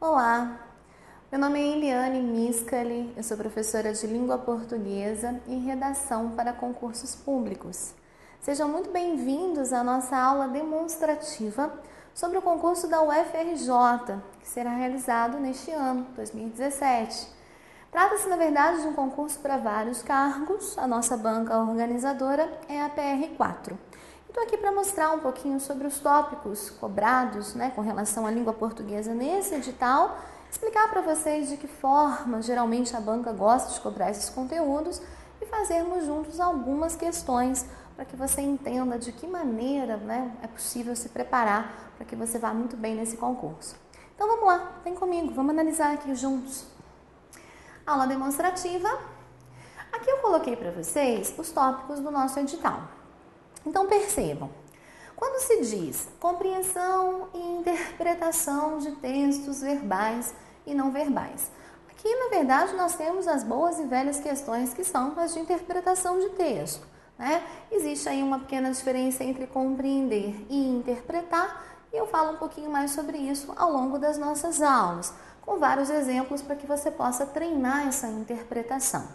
Olá, meu nome é Eliane Miscali, eu sou professora de língua portuguesa e redação para concursos públicos. Sejam muito bem-vindos à nossa aula demonstrativa sobre o concurso da UFRJ, que será realizado neste ano, 2017. Trata-se, na verdade, de um concurso para vários cargos. A nossa banca organizadora é a PR4. Estou aqui para mostrar um pouquinho sobre os tópicos cobrados, com relação à língua portuguesa nesse edital, explicar para vocês de que forma geralmente a banca gosta de cobrar esses conteúdos e fazermos juntos algumas questões para que você entenda de que maneira é possível se preparar para que você vá muito bem nesse concurso. Então vamos lá, vem comigo, vamos analisar aqui juntos. Aula demonstrativa. Aqui eu coloquei para vocês os tópicos do nosso edital. Então percebam, quando se diz compreensão e interpretação de textos verbais e não verbais, aqui na verdade nós temos as boas e velhas questões que são as de interpretação de texto, Existe aí uma pequena diferença entre compreender e interpretar, e eu falo um pouquinho mais sobre isso ao longo das nossas aulas, com vários exemplos para que você possa treinar essa interpretação.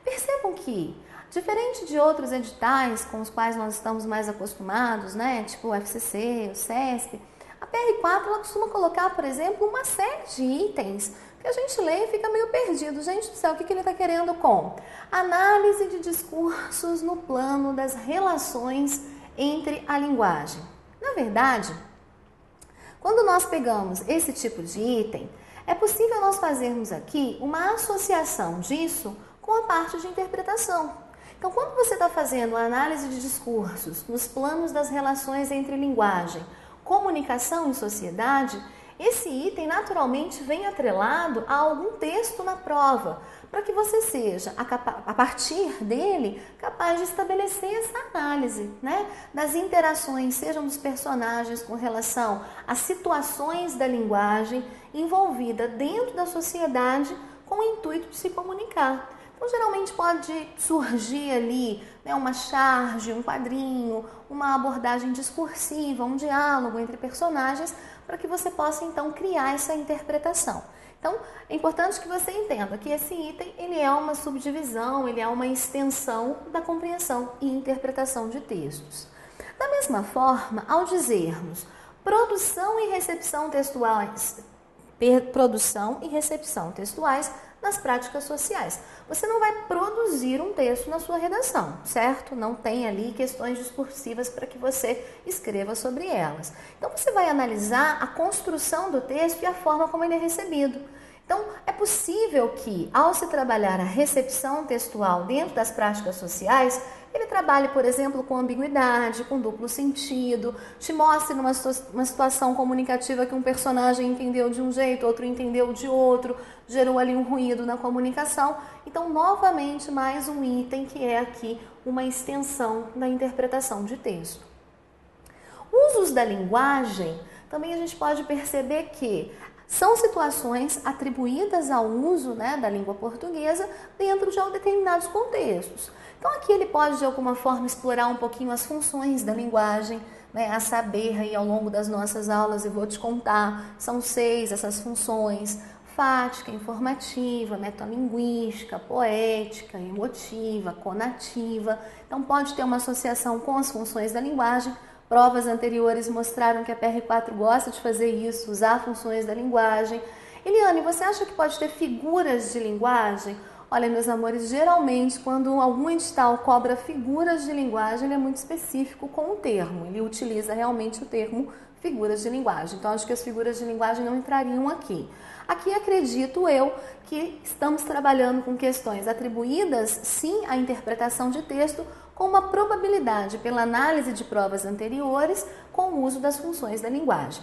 Percebam que, diferente de outros editais com os quais nós estamos mais acostumados, tipo o FCC, o CESP, a PR4 ela costuma colocar, por exemplo, uma série de itens que a gente lê e fica meio perdido. Gente do céu, o que ele está querendo com? Análise de discursos no plano das relações entre a linguagem. Na verdade, quando nós pegamos esse tipo de item, é possível nós fazermos aqui uma associação disso com a parte de interpretação. Então, quando você está fazendo a análise de discursos nos planos das relações entre linguagem, comunicação e sociedade, esse item naturalmente vem atrelado a algum texto na prova, para que você seja, a partir dele, capaz de estabelecer essa análise, das interações, sejam dos personagens com relação às situações da linguagem envolvida dentro da sociedade com o intuito de se comunicar. Então, geralmente pode surgir ali uma charge, um quadrinho, uma abordagem discursiva, um diálogo entre personagens, para que você possa, então, criar essa interpretação. Então, é importante que você entenda que esse item ele é uma subdivisão, ele é uma extensão da compreensão e interpretação de textos. Da mesma forma, ao dizermos produção e recepção textuais nas práticas sociais. Você não vai produzir um texto na sua redação, certo? Não tem ali questões discursivas para que você escreva sobre elas. Então, você vai analisar a construção do texto e a forma como ele é recebido. Então, é possível que, ao se trabalhar a recepção textual dentro das práticas sociais, ele trabalhe, por exemplo, com ambiguidade, com duplo sentido, te mostre uma situação comunicativa que um personagem entendeu de um jeito, outro entendeu de outro, gerou ali um ruído na comunicação. Então, novamente, mais um item que é aqui uma extensão da interpretação de texto. Usos da linguagem, também a gente pode perceber que são situações atribuídas ao uso da língua portuguesa dentro de determinados contextos. Então, aqui ele pode, de alguma forma, explorar um pouquinho as funções da linguagem, a saber, aí, ao longo das nossas aulas, eu vou te contar, são 6 essas funções: fática, informativa, metalinguística, poética, emotiva, conativa. Então, pode ter uma associação com as funções da linguagem. Provas anteriores mostraram que a PR4 gosta de fazer isso, usar funções da linguagem. Eliane, você acha que pode ter figuras de linguagem? Olha, meus amores, geralmente quando algum edital cobra figuras de linguagem, ele é muito específico com o termo. Ele utiliza realmente o termo figuras de linguagem. Então, acho que as figuras de linguagem não entrariam aqui. Aqui acredito eu que estamos trabalhando com questões atribuídas, sim, à interpretação de texto, com uma probabilidade pela análise de provas anteriores com o uso das funções da linguagem.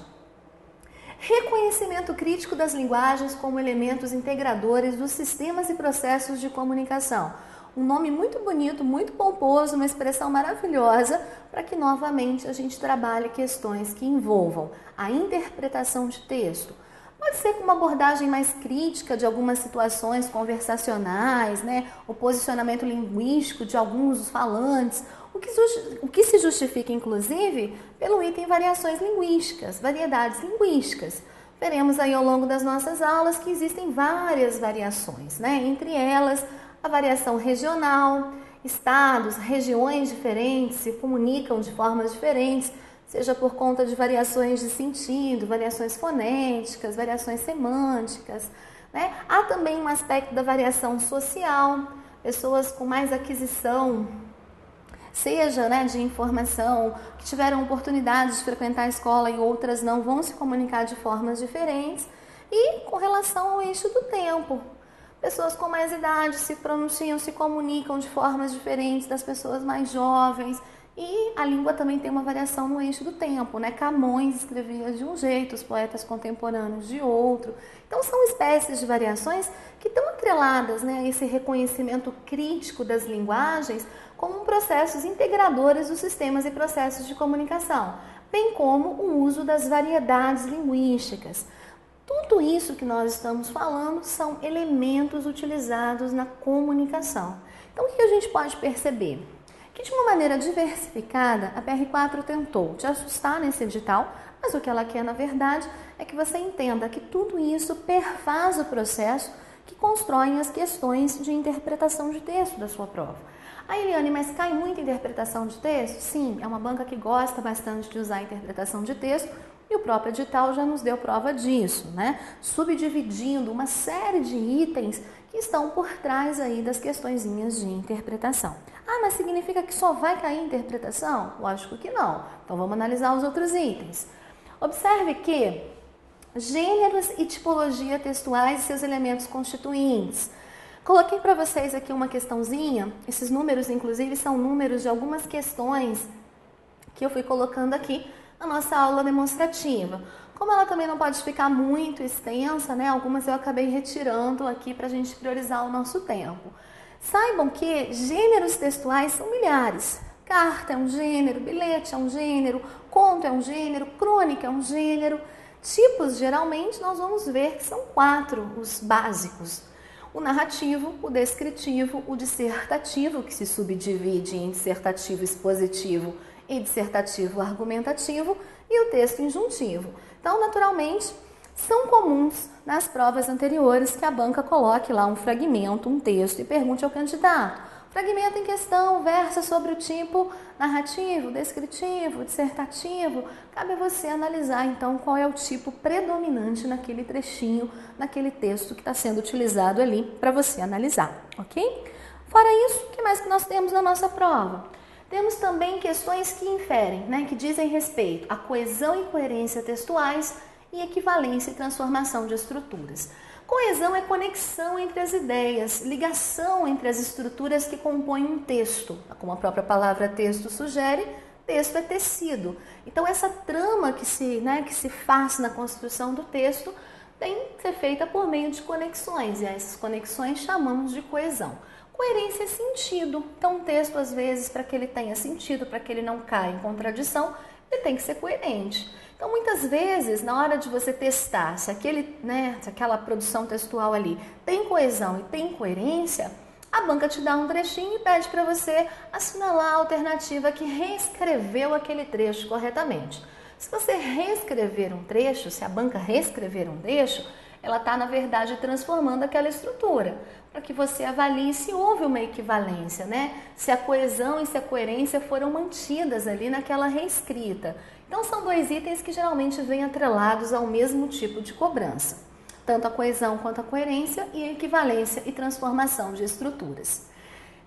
Reconhecimento crítico das linguagens como elementos integradores dos sistemas e processos de comunicação. Um nome muito bonito, muito pomposo, uma expressão maravilhosa para que novamente a gente trabalhe questões que envolvam a interpretação de texto. Pode ser com uma abordagem mais crítica de algumas situações conversacionais, o posicionamento linguístico de alguns dos falantes, o que se justifica, inclusive, pelo item variações linguísticas, variedades linguísticas. Veremos aí ao longo das nossas aulas que existem várias variações, né? Entre elas, a variação regional, estados, regiões diferentes se comunicam de formas diferentes, seja por conta de variações de sentido, variações fonéticas, variações semânticas, né? Há também um aspecto da variação social, pessoas com mais aquisição, seja, né, de informação, que tiveram oportunidade de frequentar a escola e outras não, vão se comunicar de formas diferentes. E com relação ao eixo do tempo, pessoas com mais idade se pronunciam, se comunicam de formas diferentes das pessoas mais jovens. E a língua também tem uma variação no eixo do tempo, né? Camões escrevia de um jeito, os poetas contemporâneos de outro. Então são espécies de variações que estão atreladas, né, a esse reconhecimento crítico das linguagens como processos integradores dos sistemas e processos de comunicação, bem como o uso das variedades linguísticas. Tudo isso que nós estamos falando são elementos utilizados na comunicação. Então o que a gente pode perceber? Que de uma maneira diversificada, a PR4 tentou te ajustar nesse edital, mas o que ela quer, na verdade, é que você entenda que tudo isso perfaz o processo que constroem as questões de interpretação de texto da sua prova. Eliane, mas cai muita interpretação de texto? Sim, é uma banca que gosta bastante de usar a interpretação de texto e o próprio edital já nos deu prova disso, né? Subdividindo uma série de itens que estão por trás aí das questõezinhas de interpretação. Ah, mas significa que só vai cair interpretação? Lógico que não. Então vamos analisar os outros itens. Observe que gêneros e tipologia textuais e seus elementos constituintes. Coloquei para vocês aqui uma questãozinha, esses números inclusive são números de algumas questões que eu fui colocando aqui na nossa aula demonstrativa. Como ela também não pode ficar muito extensa, né, algumas eu acabei retirando aqui para a gente priorizar o nosso tempo. Saibam que gêneros textuais são milhares. Carta é um gênero, bilhete é um gênero, conto é um gênero, crônica é um gênero. Tipos, geralmente, nós vamos ver que são 4 os básicos. O narrativo, o descritivo, o dissertativo, que se subdivide em dissertativo expositivo e dissertativo argumentativo, e o texto injuntivo. Então, naturalmente, são comuns nas provas anteriores que a banca coloque lá um fragmento, um texto e pergunte ao candidato. O fragmento em questão versa sobre o tipo narrativo, descritivo, dissertativo. Cabe a você analisar, então, qual é o tipo predominante naquele trechinho, naquele texto que está sendo utilizado ali para você analisar, ok? Fora isso, o que mais que nós temos na nossa prova? Temos também questões que inferem, né, que dizem respeito à coesão e coerência textuais e equivalência e transformação de estruturas. Coesão é conexão entre as ideias, ligação entre as estruturas que compõem um texto. Como a própria palavra texto sugere, texto é tecido. Então essa trama que se faz na construção do texto tem que ser feita por meio de conexões, e essas conexões chamamos de coesão. Coerência é sentido. Então, um texto, às vezes, para que ele tenha sentido, para que ele não caia em contradição, ele tem que ser coerente. Então, muitas vezes, na hora de você testar se aquela produção textual ali tem coesão e tem coerência, a banca te dá um trechinho e pede para você assinalar a alternativa que reescreveu aquele trecho corretamente. Se você reescrever um trecho, se a banca reescrever um trecho, ela está, na verdade, transformando aquela estrutura, para que você avalie se houve uma equivalência, né? Se a coesão e se a coerência foram mantidas ali naquela reescrita. Então, são 2 itens que geralmente vêm atrelados ao mesmo tipo de cobrança, tanto a coesão quanto a coerência e a equivalência e transformação de estruturas.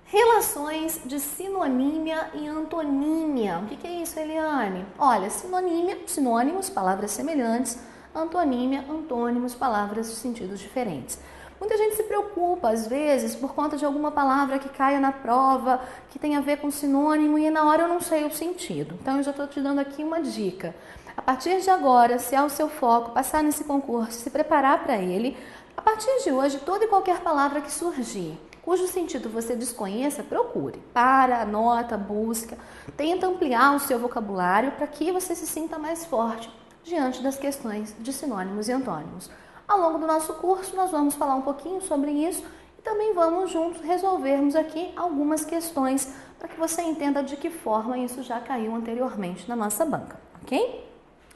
Relações de sinonímia e antonímia. O que é isso, Eliane? Olha, sinonímia, sinônimos, palavras semelhantes, antonímia, antônimos, palavras de sentidos diferentes. Muita gente se preocupa, às vezes, por conta de alguma palavra que caia na prova, que tem a ver com sinônimo, e na hora eu não sei o sentido. Então, eu já estou te dando aqui uma dica. A partir de agora, se é o seu foco, passar nesse concurso, se preparar para ele, a partir de hoje, toda e qualquer palavra que surgir, cujo sentido você desconheça, procure. Para, anota, busca, tenta ampliar o seu vocabulário para que você se sinta mais forte diante das questões de sinônimos e antônimos. Ao longo do nosso curso, nós vamos falar um pouquinho sobre isso e também vamos juntos resolvermos aqui algumas questões para que você entenda de que forma isso já caiu anteriormente na nossa banca, ok?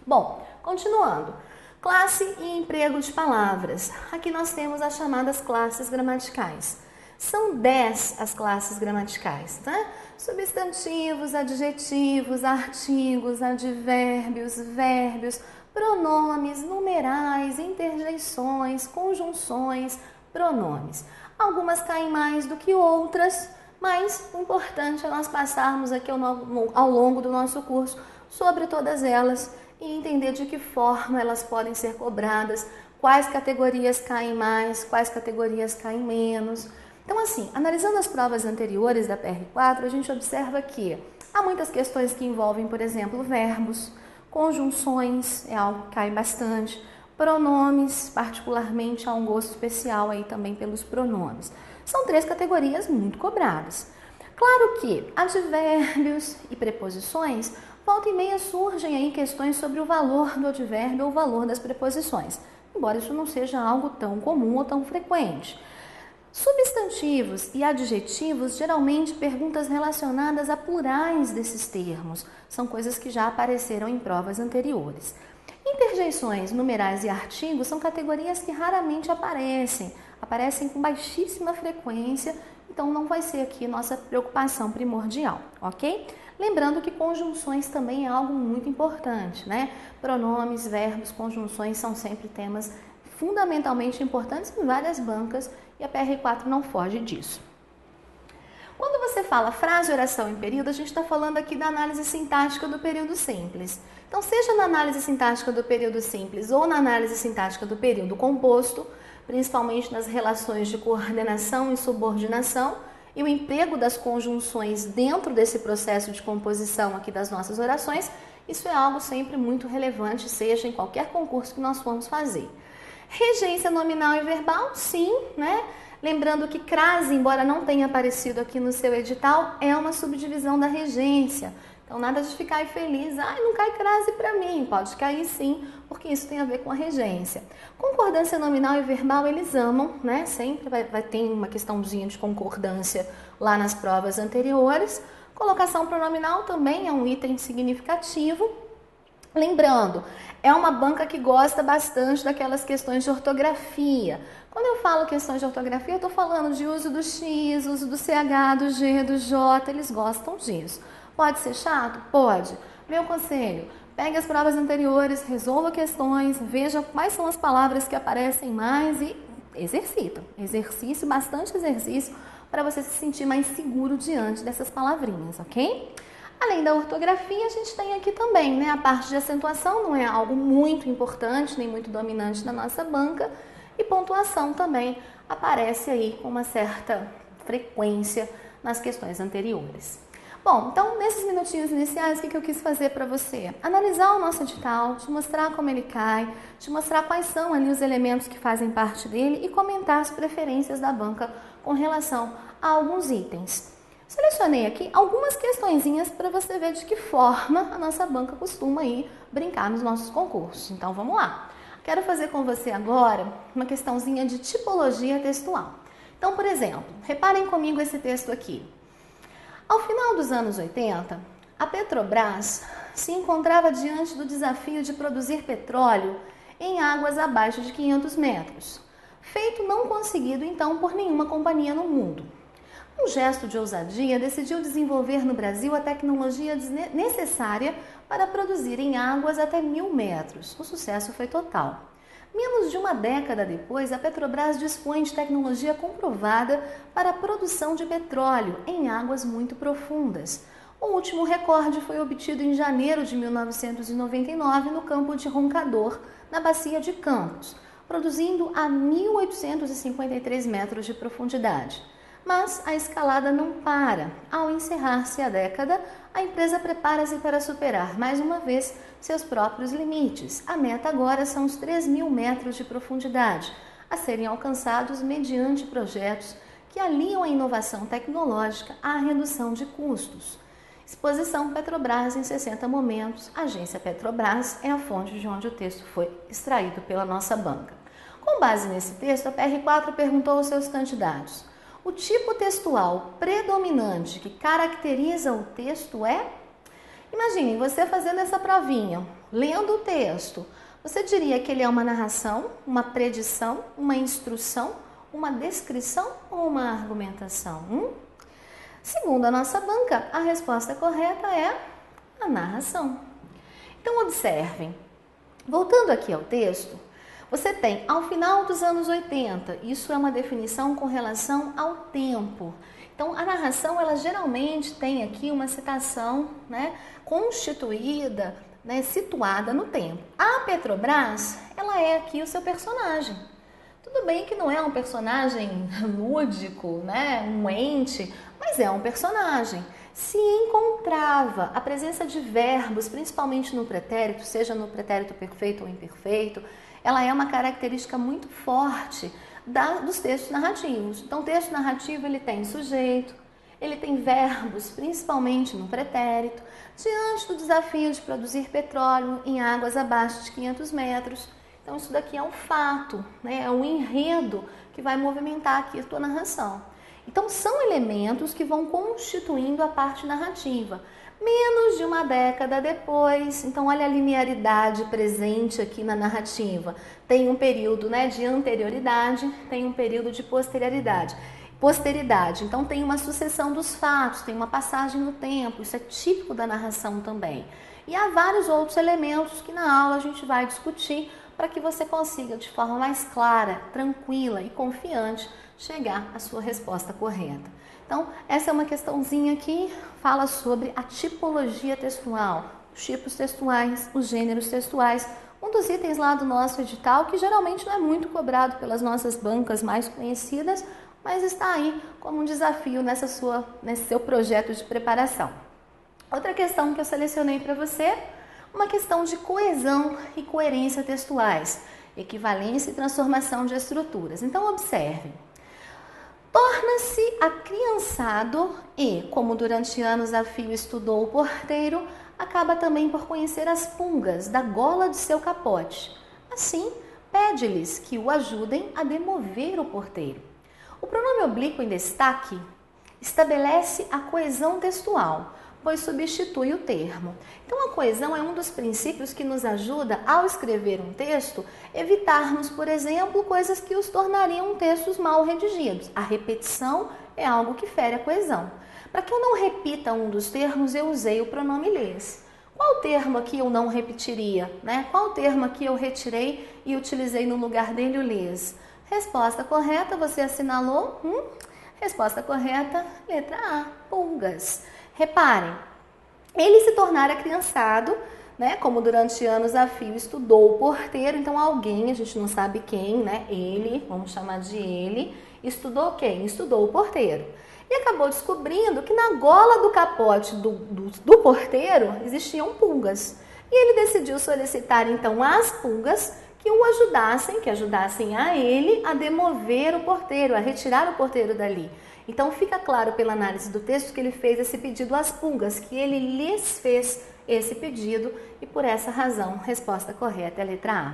Bom, continuando. Classe e emprego de palavras. Aqui nós temos as chamadas classes gramaticais. São 10 as classes gramaticais, tá? Substantivos, adjetivos, artigos, advérbios, vérbios, pronomes, numerais, interjeições, conjunções, pronomes. Algumas caem mais do que outras, mas o importante é nós passarmos aqui ao longo do nosso curso sobre todas elas e entender de que forma elas podem ser cobradas, quais categorias caem mais, quais categorias caem menos. Então, assim, analisando as provas anteriores da PR4, a gente observa que há muitas questões que envolvem, por exemplo, verbos, conjunções, é algo que cai bastante, pronomes, particularmente há um gosto especial aí também pelos pronomes. São 3 categorias muito cobradas. Claro que advérbios e preposições, volta e meia surgem aí questões sobre o valor do advérbio ou o valor das preposições, embora isso não seja algo tão comum ou tão frequente. Substantivos e adjetivos, geralmente perguntas relacionadas a plurais desses termos, são coisas que já apareceram em provas anteriores. Interjeições, numerais e artigos são categorias que raramente aparecem com baixíssima frequência, então não vai ser aqui nossa preocupação primordial, ok? Lembrando que conjunções também é algo muito importante, né? Pronomes, verbos, conjunções são sempre temas fundamentalmente importantes em várias bancas e a PR4 não foge disso. Quando você fala frase, oração e período, a gente está falando aqui da análise sintática do período simples. Então, seja na análise sintática do período simples ou na análise sintática do período composto, principalmente nas relações de coordenação e subordinação, e o emprego das conjunções dentro desse processo de composição aqui das nossas orações, isso é algo sempre muito relevante, seja em qualquer concurso que nós formos fazer. Regência nominal e verbal, sim, né? Lembrando que crase, embora não tenha aparecido aqui no seu edital, é uma subdivisão da regência. Então, nada de ficar aí feliz, não cai crase para mim. Pode cair sim, porque isso tem a ver com a regência. Concordância nominal e verbal, eles amam, né? Sempre vai ter uma questãozinha de concordância lá nas provas anteriores. Colocação pronominal também é um item significativo. Lembrando, é uma banca que gosta bastante daquelas questões de ortografia. Quando eu falo questões de ortografia, eu estou falando de uso do X, uso do CH, do G, do J, eles gostam disso. Pode ser chato? Pode. Meu conselho, pegue as provas anteriores, resolva questões, veja quais são as palavras que aparecem mais e exercita. Exercício, bastante exercício, para você se sentir mais seguro diante dessas palavrinhas, ok? Além da ortografia, a gente tem aqui também, né? A parte de acentuação não é algo muito importante, nem muito dominante na nossa banca. E pontuação também aparece aí com uma certa frequência nas questões anteriores. Bom, então nesses minutinhos iniciais, o que eu quis fazer para você? Analisar o nosso edital, te mostrar como ele cai, te mostrar quais são ali os elementos que fazem parte dele e comentar as preferências da banca com relação a alguns itens. Selecionei aqui algumas questõezinhas para você ver de que forma a nossa banca costuma aí brincar nos nossos concursos. Então vamos lá. Quero fazer com você agora uma questãozinha de tipologia textual. Então, por exemplo, reparem comigo esse texto aqui. Ao final dos anos 80, a Petrobras se encontrava diante do desafio de produzir petróleo em águas abaixo de 500 metros, feito não conseguido então por nenhuma companhia no mundo. Um gesto de ousadia, decidiu desenvolver no Brasil a tecnologia necessária para produzir em águas até 1000 metros. O sucesso foi total. Menos de uma década depois, a Petrobras dispõe de tecnologia comprovada para a produção de petróleo em águas muito profundas. O último recorde foi obtido em janeiro de 1999 no campo de Roncador, na bacia de Campos, produzindo a 1.853 metros de profundidade. Mas a escalada não para. Ao encerrar-se a década, a empresa prepara-se para superar mais uma vez seus próprios limites. A meta agora são os 3.000 metros de profundidade, a serem alcançados mediante projetos que aliam a inovação tecnológica à redução de custos. Exposição Petrobras em 60 momentos. Agência Petrobras é a fonte de onde o texto foi extraído pela nossa banca. Com base nesse texto, a PR4 perguntou aos seus candidatos: o tipo textual predominante que caracteriza o texto é? Imagine você fazendo essa provinha, lendo o texto. Você diria que ele é uma narração, uma predição, uma instrução, uma descrição ou uma argumentação? Segundo a nossa banca, a resposta correta é a narração. Então observem, voltando aqui ao texto, você tem ao final dos anos 80, isso é uma definição com relação ao tempo. Então a narração, ela geralmente tem aqui uma citação, constituída, situada no tempo. A Petrobras, ela é aqui o seu personagem. Tudo bem que não é um personagem lúdico, um ente, mas é um personagem. Se encontrava a presença de verbos, principalmente no pretérito, seja no pretérito perfeito ou imperfeito, ela é uma característica muito forte dos textos narrativos. Então, o texto narrativo, ele tem sujeito, ele tem verbos, principalmente no pretérito, diante do desafio de produzir petróleo em águas abaixo de 500 metros. Então, isso daqui é um fato, é um enredo que vai movimentar aqui a tua narração. Então, são elementos que vão constituindo a parte narrativa. Menos de uma década depois, então olha a linearidade presente aqui na narrativa. Tem um período de anterioridade, tem um período de posterioridade. Então tem uma sucessão dos fatos, tem uma passagem no tempo, isso é típico da narração também. E há vários outros elementos que na aula a gente vai discutir para que você consiga, de forma mais clara, tranquila e confiante, chegar à sua resposta correta. Então, essa é uma questãozinha que fala sobre a tipologia textual, os tipos textuais, os gêneros textuais, um dos itens lá do nosso edital, que geralmente não é muito cobrado pelas nossas bancas mais conhecidas, mas está aí como um desafio nesse seu projeto de preparação. Outra questão que eu selecionei para você, uma questão de coesão e coerência textuais, equivalência e transformação de estruturas. Então, observe. Torna-se acriançado e, como durante anos a fio estudou o porteiro, acaba também por conhecer as pungas da gola de seu capote. Assim, pede-lhes que o ajudem a demover o porteiro. O pronome oblíquo em destaque estabelece a coesão textual, pois substitui o termo. Então, a coesão é um dos princípios que nos ajuda, ao escrever um texto, evitarmos, por exemplo, coisas que os tornariam textos mal redigidos. A repetição é algo que fere a coesão. Para que eu não repita um dos termos, eu usei o pronome lhes. Qual termo aqui eu não repetiria? Qual termo aqui eu retirei e utilizei no lugar dele o lhes? Resposta correta, você assinalou? Resposta correta, letra A, pulgas. Reparem, ele se tornara criançado, como durante anos a fio estudou o porteiro, então alguém, a gente não sabe quem, ele, vamos chamar de ele, estudou quem? Estudou o porteiro. E acabou descobrindo que na gola do capote do porteiro existiam pulgas. E ele decidiu solicitar então às pulgas que ajudassem a ele a demover o porteiro, a retirar o porteiro dali. Então fica claro pela análise do texto que ele fez esse pedido às pulgas, que ele lhes fez esse pedido e por essa razão, resposta correta é a letra A.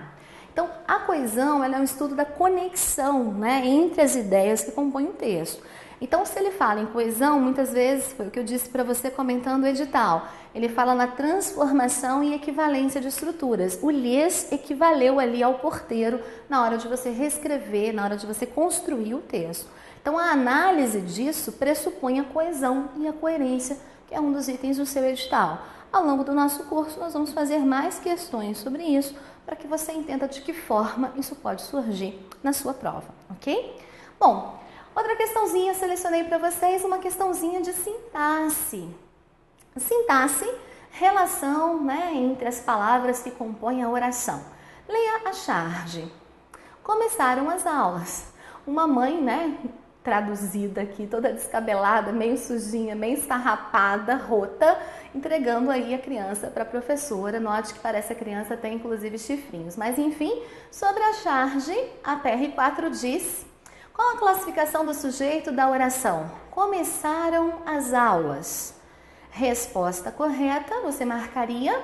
Então a coesão ela é um estudo da conexão entre as ideias que compõem o texto. Então se ele fala em coesão, muitas vezes, foi o que eu disse para você comentando o edital, ele fala na transformação e equivalência de estruturas. O lhes equivaleu ali ao porteiro na hora de você reescrever, na hora de você construir o texto. Então, a análise disso pressupõe a coesão e a coerência, que é um dos itens do seu edital. Ao longo do nosso curso, nós vamos fazer mais questões sobre isso, para que você entenda de que forma isso pode surgir na sua prova, ok? Bom, outra questãozinha, selecionei para vocês uma questãozinha de sintaxe. Sintaxe, relação entre as palavras que compõem a oração. Leia a charge. Começaram as aulas. Uma mãe, traduzida aqui, toda descabelada, meio sujinha, meio esfarrapada, rota, entregando aí a criança para a professora. Note que parece que a criança tem inclusive chifrinhos. Mas enfim, sobre a charge, a PR4 diz: qual a classificação do sujeito da oração? Começaram as aulas. Resposta correta, você marcaria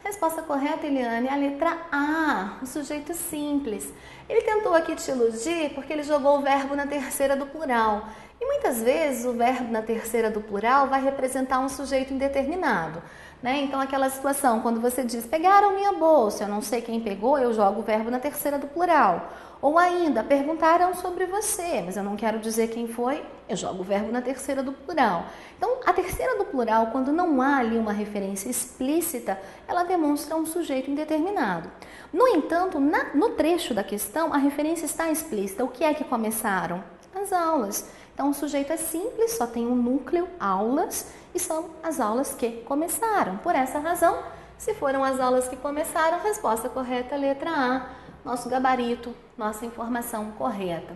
Resposta correta, Eliane, a letra A, o sujeito simples. Ele tentou aqui te iludir porque ele jogou o verbo na terceira do plural. E muitas vezes o verbo na terceira do plural vai representar um sujeito indeterminado, né? Então aquela situação, quando você diz, pegaram minha bolsa, eu não sei quem pegou, eu jogo o verbo na terceira do plural. Ou ainda, perguntaram sobre você, mas eu não quero dizer quem foi, eu jogo o verbo na terceira do plural. Então, a terceira do plural, quando não há ali uma referência explícita, ela demonstra um sujeito indeterminado. No entanto, no trecho da questão, a referência está explícita. O que é que começaram? As aulas. Então, o sujeito é simples, só tem um núcleo, aulas, e são as aulas que começaram. Por essa razão, se foram as aulas que começaram, resposta correta, letra A, nosso gabarito, nossa informação correta.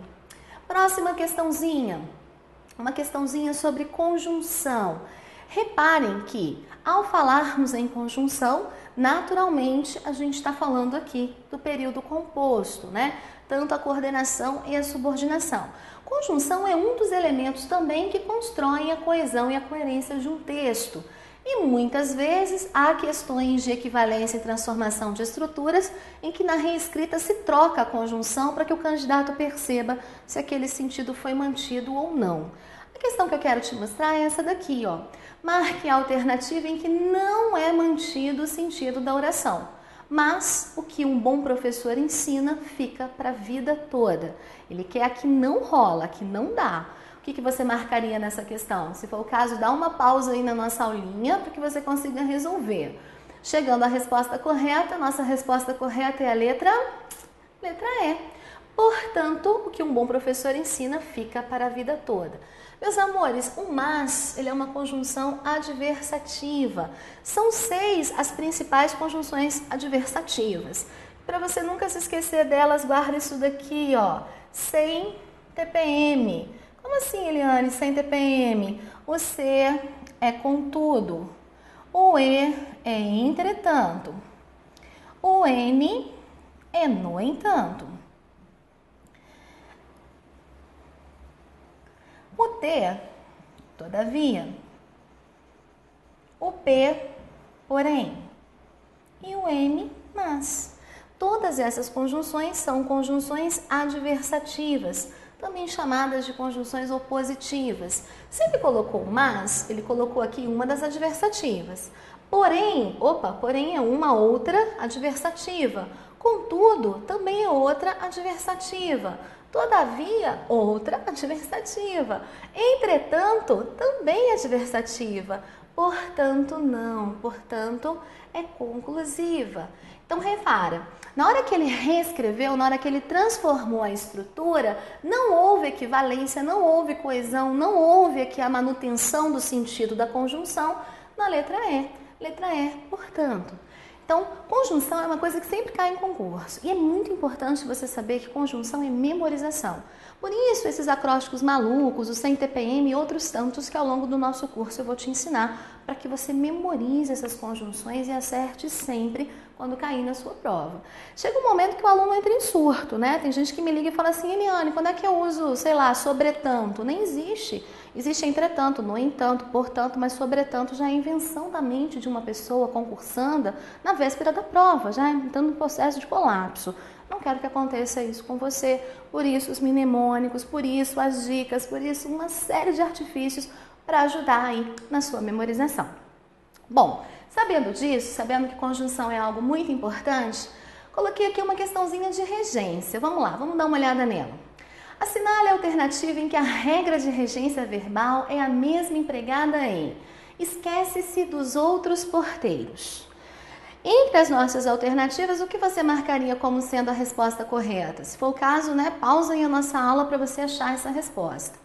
Próxima questãozinha, uma questãozinha sobre conjunção. Reparem que, ao falarmos em conjunção, naturalmente a gente está falando aqui do período composto, né? Tanto a coordenação e a subordinação. Conjunção é um dos elementos também que constroem a coesão e a coerência de um texto. E muitas vezes há questões de equivalência e transformação de estruturas em que na reescrita se troca a conjunção para que o candidato perceba se aquele sentido foi mantido ou não. A questão que eu quero te mostrar é essa daqui, ó. Marque a alternativa em que não é mantido o sentido da oração. Mas o que um bom professor ensina fica para a vida toda. Ele quer a que não rola, a que não dá. O que você marcaria nessa questão? Se for o caso, dá uma pausa aí na nossa aulinha para que você consiga resolver. Chegando à resposta correta, nossa resposta correta é a letra E. Portanto, o que um bom professor ensina fica para a vida toda. Meus amores, o mas, ele é uma conjunção adversativa. São 6 as principais conjunções adversativas. Para você nunca se esquecer delas, guarda isso daqui, ó. Sem TPM. Como assim, Eliane, sem TPM? O C é contudo. O E é entretanto. O N é no entanto. O T, todavia. O P, porém. E o M, mas. Todas essas conjunções são conjunções adversativas, também chamadas de conjunções opositivas. Se ele colocou mas, ele colocou aqui uma das adversativas. Porém, porém é uma outra adversativa. Contudo, também é outra adversativa. Todavia, outra adversativa. Entretanto, também adversativa. Portanto, não. Portanto, é conclusiva. Então, repara, na hora que ele reescreveu, na hora que ele transformou a estrutura, não houve equivalência, não houve coesão, não houve aqui a manutenção do sentido da conjunção na letra E. Letra E, portanto. Então, conjunção é uma coisa que sempre cai em concurso. E é muito importante você saber que conjunção é memorização. Por isso, esses acrósticos malucos, o sem TPM e outros tantos que ao longo do nosso curso eu vou te ensinar para que você memorize essas conjunções e acerte sempre quando cair na sua prova. Chega um momento que o aluno entra em surto, né? Tem gente que me liga e fala assim, Eliane, quando é que eu uso, sei lá, sobretanto? Nem existe. Existe entretanto, no entanto, portanto, mas sobretanto já é invenção da mente de uma pessoa concursanda na véspera da prova, já entrando no processo de colapso. Não quero que aconteça isso com você, por isso os mnemônicos, por isso as dicas, por isso uma série de artifícios para ajudar aí na sua memorização. Bom, sabendo disso, sabendo que conjunção é algo muito importante, coloquei aqui uma questãozinha de regência. Vamos lá, vamos dar uma olhada nela. Assinale a alternativa em que a regra de regência verbal é a mesma empregada em esquece-se dos outros porteiros. Entre as nossas alternativas, o que você marcaria como sendo a resposta correta? Se for o caso, né, pausa aí a nossa aula para você achar essa resposta.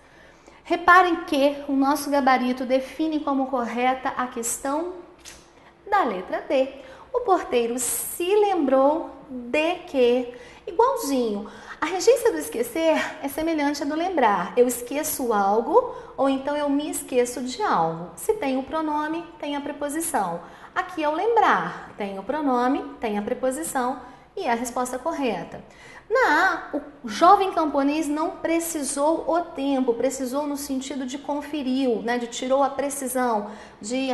Reparem que o nosso gabarito define como correta a questão da letra D. O porteiro se lembrou de que, igualzinho, a regência do esquecer é semelhante à do lembrar. Eu esqueço algo ou então eu me esqueço de algo. Se tem o pronome, tem a preposição. Aqui é o lembrar, tem o pronome, tem a preposição e é a resposta correta. Na A, o jovem camponês não precisou o tempo, precisou no sentido de conferiu, né, de tirou a precisão, de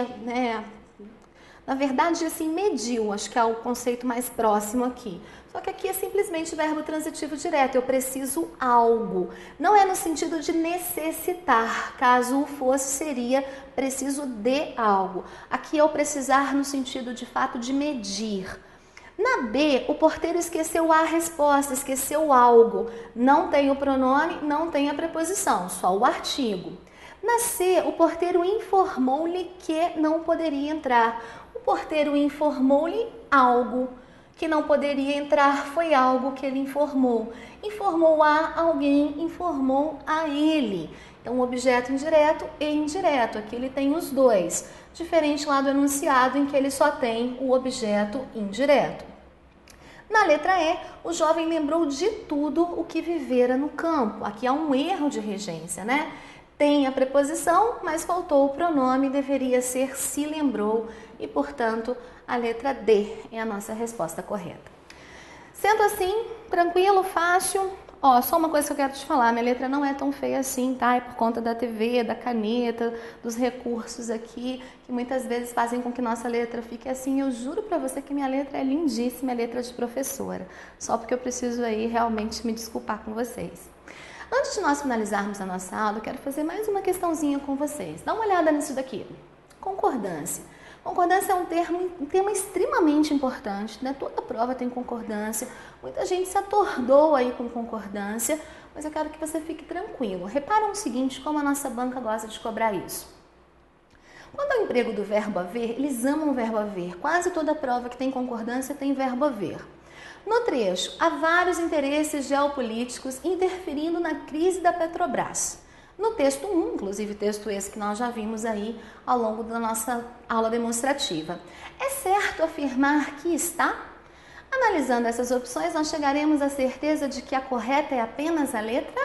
Na verdade, assim, mediu, acho que é o conceito mais próximo aqui. Só que aqui é simplesmente verbo transitivo direto, eu preciso algo. Não é no sentido de necessitar, caso fosse seria preciso de algo. Aqui é o precisar no sentido de fato de medir. Na B, o porteiro esqueceu a resposta, esqueceu algo. Não tem o pronome, não tem a preposição, só o artigo. Na C, o porteiro informou-lhe que não poderia entrar. O porteiro informou-lhe algo. Que não poderia entrar foi algo que ele informou. Informou a alguém, informou a ele. Então, objeto indireto e indireto. Aqui ele tem os dois. Diferente lá do enunciado, em que ele só tem o objeto indireto. Na letra E, o jovem lembrou de tudo o que vivera no campo. Aqui há um erro de regência, né? Tem a preposição, mas faltou o pronome, deveria ser se lembrou e, portanto, a letra D é a nossa resposta correta. Sendo assim, tranquilo, fácil. Ó, só uma coisa que eu quero te falar, minha letra não é tão feia assim, tá? É por conta da TV, da caneta, dos recursos aqui, que muitas vezes fazem com que nossa letra fique assim. Eu juro pra você que minha letra é lindíssima, é letra de professora. Só porque eu preciso aí realmente me desculpar com vocês. Antes de nós finalizarmos a nossa aula, eu quero fazer mais uma questãozinha com vocês. Dá uma olhada nisso daqui. Concordância. Concordância é um tema extremamente importante, né? Toda prova tem concordância. Muita gente se atordoa aí com concordância, mas eu quero que você fique tranquilo. Repara o seguinte, como a nossa banca gosta de cobrar isso. Quando é o emprego do verbo haver, eles amam o verbo haver. Quase toda prova que tem concordância tem verbo haver. No trecho, há vários interesses geopolíticos interferindo na crise da Petrobras. No texto 1, inclusive texto esse que nós já vimos aí ao longo da nossa aula demonstrativa. É certo afirmar que está? Analisando essas opções, nós chegaremos à certeza de que a correta é apenas a letra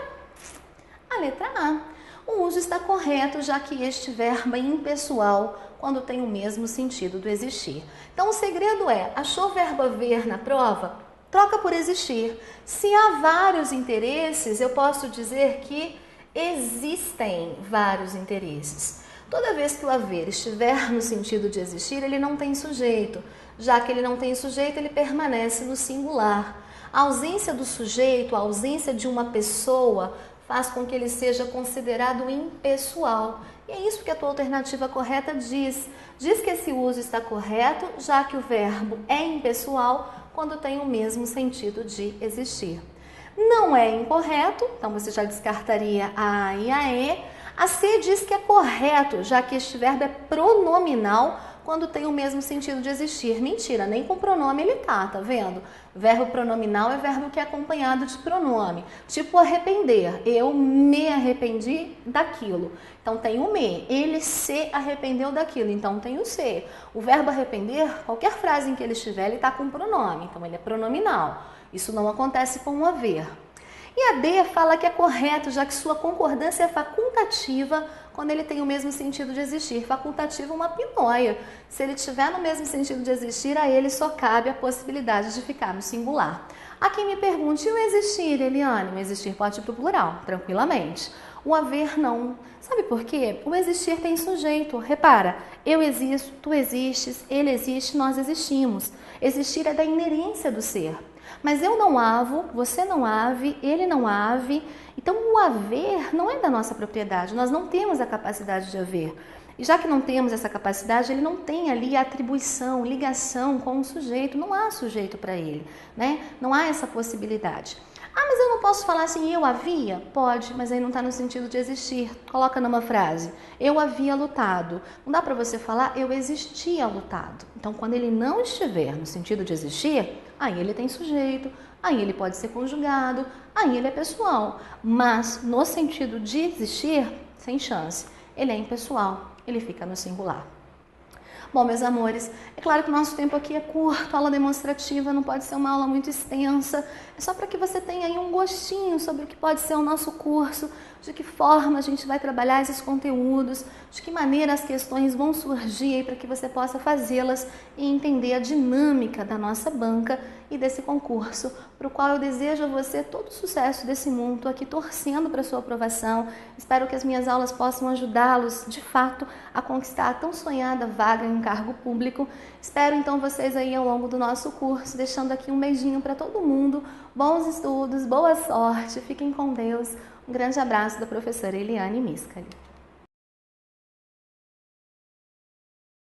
A. O uso está correto, já que este verbo é impessoal quando tem o mesmo sentido do existir. Então, o segredo é, achou o verbo haver na prova? Troca por existir. Se há vários interesses, eu posso dizer que existem vários interesses. Toda vez que o haver estiver no sentido de existir, ele não tem sujeito. Já que ele não tem sujeito, ele permanece no singular. A ausência do sujeito, a ausência de uma pessoa, faz com que ele seja considerado impessoal. E é isso que a tua alternativa correta diz. Diz que esse uso está correto, já que o verbo é impessoal quando tem o mesmo sentido de existir. Não é incorreto, então você já descartaria a A e a E. A C diz que é correto, já que este verbo é pronominal quando tem o mesmo sentido de existir. Mentira, nem com pronome ele tá vendo? Verbo pronominal é verbo que é acompanhado de pronome. Tipo arrepender, eu me arrependi daquilo. Então tem o me, ele se arrependeu daquilo, então tem o se. O verbo arrepender, qualquer frase em que ele estiver, ele está com pronome, então ele é pronominal. Isso não acontece com o haver. E a D fala que é correto, já que sua concordância é facultativa quando ele tem o mesmo sentido de existir. Facultativo é uma pinóia. Se ele tiver no mesmo sentido de existir, a ele só cabe a possibilidade de ficar no singular. Há quem me pergunte, e o existir, Eliane? O existir pode ir para o plural, tranquilamente. O haver não. Sabe por quê? O existir tem sujeito. Repara, eu existo, tu existes, ele existe, nós existimos. Existir é da inerência do ser. Mas eu não avo, você não ave, ele não ave. Então o haver não é da nossa propriedade, nós não temos a capacidade de haver. E já que não temos essa capacidade, ele não tem ali a atribuição, ligação com o sujeito, não há sujeito para ele, né? Não há essa possibilidade. Ah, mas eu não posso falar assim, eu havia? Pode, mas aí não está no sentido de existir. Coloca numa frase, eu havia lutado. Não dá para você falar, eu existia lutado. Então, quando ele não estiver no sentido de existir, aí ele tem sujeito, aí ele pode ser conjugado, aí ele é pessoal. Mas, no sentido de existir, sem chance. Ele é impessoal, ele fica no singular. Bom, meus amores, é claro que o nosso tempo aqui é curto, a aula demonstrativa não pode ser uma aula muito extensa, é só para que você tenha aí um gostinho sobre o que pode ser o nosso curso, de que forma a gente vai trabalhar esses conteúdos, de que maneira as questões vão surgir aí para que você possa fazê-las e entender a dinâmica da nossa banca e desse concurso, para o qual eu desejo a você todo o sucesso desse mundo. Estou aqui torcendo para a sua aprovação. Espero que as minhas aulas possam ajudá-los, de fato, a conquistar a tão sonhada vaga em um cargo público. Espero então vocês aí ao longo do nosso curso, deixando aqui um beijinho para todo mundo. Bons estudos, boa sorte, fiquem com Deus. Um grande abraço da professora Eliane Miscali.